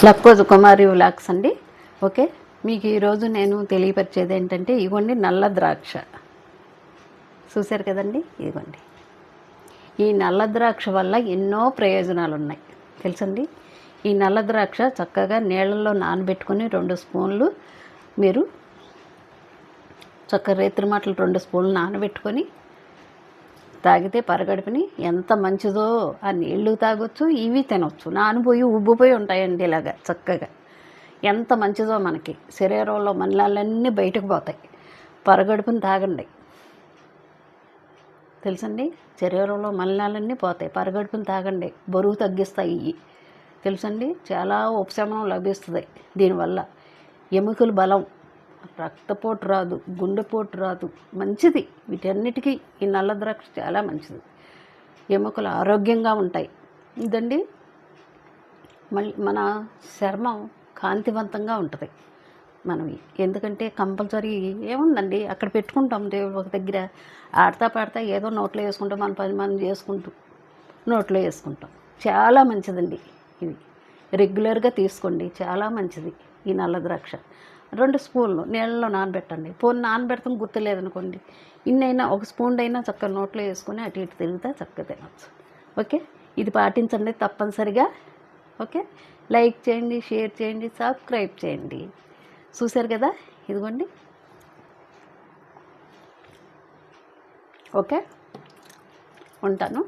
లక్కోజు కుమారి vlogs అండి. Okay, మీకు ఈరోజు నేను తెలియపరిచేది ఏంటంటే, ఇవ్వండి నల్ల ద్రాక్ష. చూశారు కదండి, ఇదిగోండి. ఈ నల్ల ద్రాక్ష వల్ల ఎన్నో ప్రయోజనాలు ఉన్నాయి తెలుసండి. ఈ నల్ల ద్రాక్ష చక్కగా నీళ్ళల్లో నానబెట్టుకుని 2 స్పూన్లు మీరు చక్కగా రేత్రి మాటలు 2 స్పూన్లు నానబెట్టుకొని తాగితే పరగడుపుని ఎంత మంచిదో. ఆ నీళ్లు తాగొచ్చు, ఇవి తినొచ్చు. నానిపోయి ఉబ్బిపోయి ఉంటాయండి ఇలాగా చక్కగా. ఎంత మంచిదో మనకి శరీరంలో మలినాలన్నీ బయటకు పోతాయి. పరగడుపుని తాగండి తెలుసండి. శరీరంలో మలినాలన్నీ పోతాయి, పరగడుపుని తాగండి. బరువు తగ్గిస్తాయి ఇవి తెలుసండి. చాలా ఉపశమనం లభిస్తుంది దీనివల్ల. ఎముకలు బలం, రక్తపోటు రాదు, గుండెపోటు రాదు, మంచిది. వీటన్నిటికీ ఈ నల్ల ద్రాక్ష చాలా మంచిది. ఎముకలు ఆరోగ్యంగా ఉంటాయి ఇదండి. మళ్ళీ మన చర్మం కాంతివంతంగా ఉంటుంది మనవి. ఎందుకంటే కంపల్సరీ ఏముందండి, అక్కడ పెట్టుకుంటాం దేవుడు ఒక దగ్గర, ఆడతా పాడతా ఏదో నోట్లో వేసుకుంటాం, మన పని మనం చేసుకుంటూ నోట్లో వేసుకుంటాం. చాలా మంచిదండి ఇది. రెగ్యులర్గా తీసుకోండి, చాలా మంచిది ఈ నల్ల ద్రాక్ష. 2 స్పూన్లు నీళ్ళలో నానబెట్టండి. పోనీ నానబెడతాం గుర్తులేదనుకోండి, ఇన్నైనా 1 స్పూన్ అయినా చక్కగా నోట్లో వేసుకొని అటు ఇటు తిరుగుతా చక్కగా తినచ్చు. ఓకే, ఇది పాటించండి తప్పనిసరిగా. ఓకే, లైక్ చేయండి, షేర్ చేయండి, సబ్స్క్రైబ్ చేయండి. చూశారు కదా, ఇదిగోండి. ఓకే, ఉంటాను.